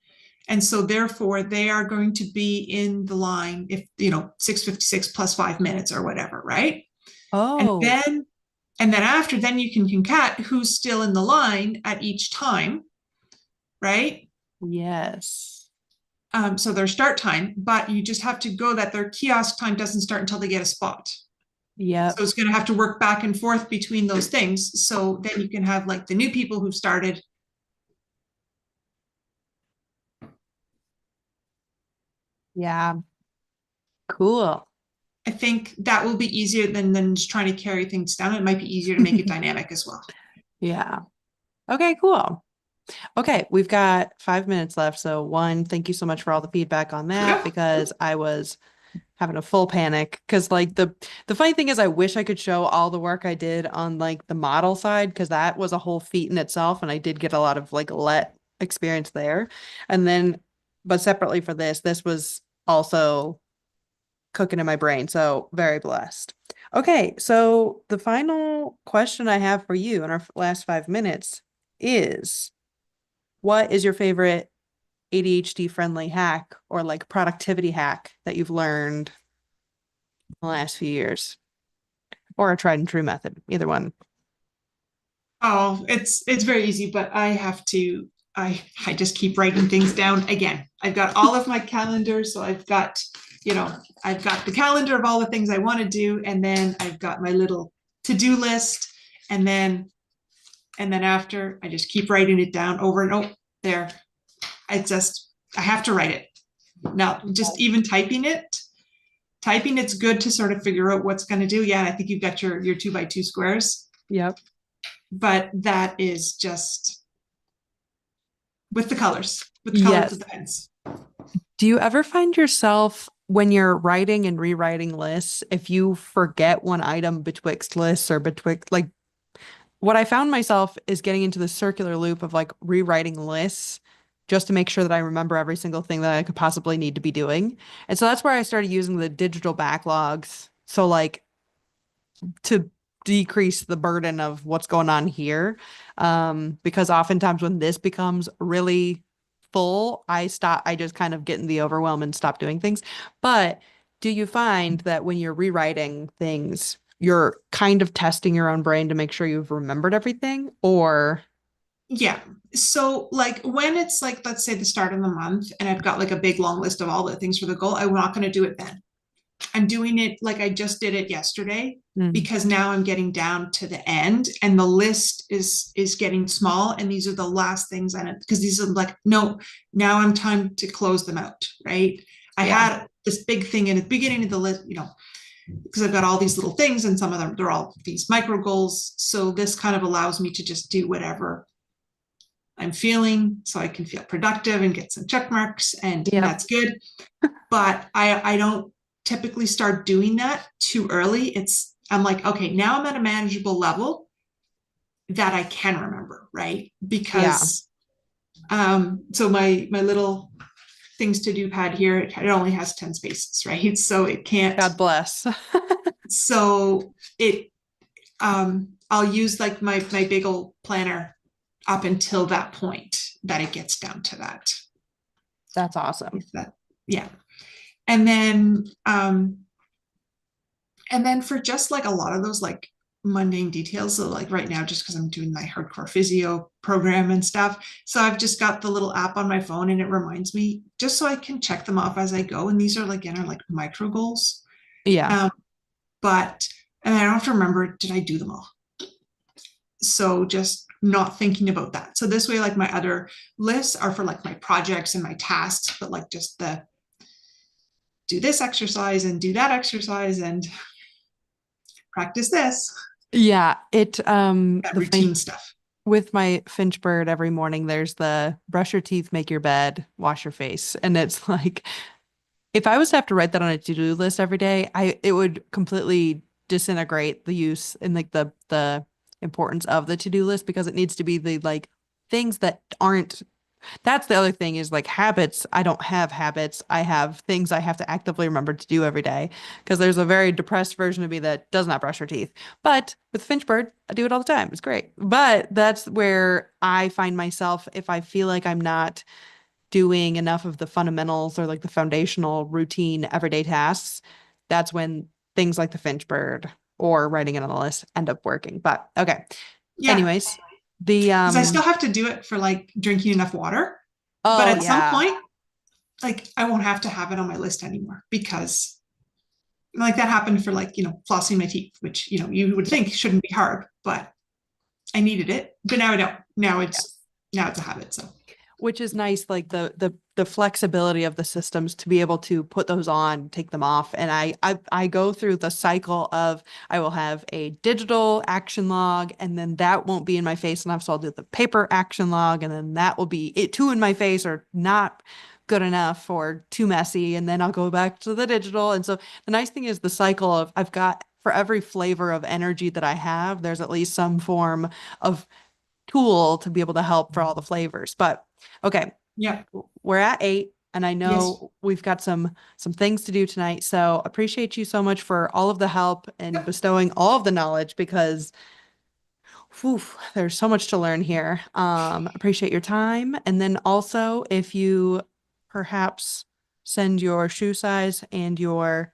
And so therefore they are going to be in the line if, 6:56 plus 5 minutes or whatever, right? And Oh, then after, then you can concat who's still in the line at each time, right? yes. So their start time, but you just have to go that their kiosk time doesn't start until they get a spot. Yep. So it's going to have to work back and forth between those things. So then you can have like the new people who've started. Yeah. Cool. I think that will be easier than just trying to carry things down. It might be easier to make it dynamic as well. Yeah. Okay, cool. Okay, we've got 5 minutes left. So one, thank you so much for all the feedback on that Yeah. because I was having a full panic because like the funny thing is I wish I could show all the work I did on like the model side because that was a whole feat in itself and I did get a lot of like let experience there. And then but separately for this was also cooking in my brain. So very blessed. Okay, so the final question I have for you in our last 5 minutes is what is your favorite ADHD friendly hack or like productivity hack that you've learned in the last few years or a tried and true method, either one. Oh, it's very easy, but I have to. I just keep writing things down again. I've got all of my calendars, so you know, I've got the calendar of all the things I want to do, and then I've got my little to-do list, and then after I just keep writing it down over and over there. I have to write it. Now, just even typing it's good to sort of figure out what's going to do. Yeah, I think you've got your 2x2 squares, Yep. but that is just with the colors of Yes. the pens. Do you ever find yourself when you're writing and rewriting lists, if you forget one item betwixt lists or betwixt like what I found myself is getting into the circular loop of like rewriting lists just to make sure that I remember every single thing that I could possibly need to be doing. And so that's where I started using the digital backlogs. So like to decrease the burden of what's going on here. Because oftentimes when this becomes really full, I just kind of get in the overwhelm and stop doing things. But do you find that when you're rewriting things, you're kind of testing your own brain to make sure you've remembered everything? Or, Yeah. So like when it's like, let's say the start of the month and I've got like a big long list of all the things for the goal, I'm not going to do it then. I'm doing it like I just did it yesterday Mm. because now I'm getting down to the end and the list is getting small, and these are the last things on it because these are like, no, now I'm time to close them out, right? I Yeah. had this big thing in the beginning of the list, because I've got all these little things and some of them, they're all these micro goals. So this kind of allows me to just do whatever I'm feeling so I can feel productive and get some check marks, and Yep. that's good. But I don't typically start doing that too early. I'm like, okay, now I'm at a manageable level that I can remember, right? Yeah. Because so my little things to do pad here, it only has 10 spaces, right? So it can't, God bless. so it I'll use like my big old planner up until that point that it gets down to that. That's awesome. That yeah. And then for just like a lot of those like mundane details, so like right now, just because I'm doing my hardcore physio program and stuff, so I've just got the little app on my phone and it reminds me just so I can check them off as I go. And these are like, again, are like micro goals. Yeah. um, but and I don't have to remember, did I do them all? So just not thinking about that. So this way, like my other lists are for like my projects and my tasks, but like just the do this exercise and do that exercise and practice this, Yeah. It, that the funny routine stuff. with my Finch bird every morning, there's the brush your teeth, make your bed, wash your face. And it's like, if I was to have to write that on a to-do list every day, it would completely disintegrate the use and like the importance of the to-do list because it needs to be the like things that aren't. That's the other thing is like habits. I don't have habits. I have things I have to actively remember to do every day because there's a very depressed version of me that does not brush her teeth. But with Finchbird, I do it all the time. It's great. But that's where I find myself if I feel like I'm not doing enough of the fundamentals or like the foundational routine everyday tasks, that's when things like the Finchbird or writing it on the list end up working. But okay. Yeah, Anyways, the because I still have to do it for like drinking enough water, but oh at some yeah. point, like I won't have to have it on my list anymore because like that happened for like flossing my teeth, which you would Yeah. think shouldn't be hard, but I needed it. But now I don't. Now it's a habit. So Which is nice, like the flexibility of the systems to be able to put those on, take them off. And I go through the cycle of I will have a digital action log, and then that won't be in my face enough. So I'll do the paper action log, and then that will be it too in my face or not good enough or too messy. And then I'll go back to the digital. And so the nice thing is the cycle of I've got for every flavor of energy that I have, there's at least some form of tool to be able to help for all the flavors. But okay, yeah, we're at 8 and I yes, know we've got some things to do tonight. So appreciate you so much for all of the help and yep, bestowing all of the knowledge because whew, there's so much to learn here. Appreciate your time. And then also if you perhaps send your shoe size and your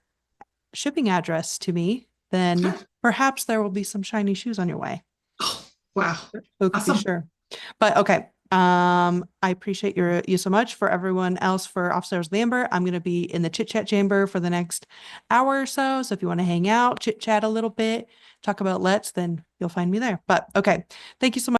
shipping address to me, then perhaps there will be some shiny shoes on your way. oh, wow, Who could be awesome. sure? But okay. I appreciate you so much. For everyone else for Officers of the Amber, I'm gonna be in the chit chat chamber for the next hour or so. So if you want to hang out, chit chat a little bit, talk about Let's, then you'll find me there. But okay, thank you so much.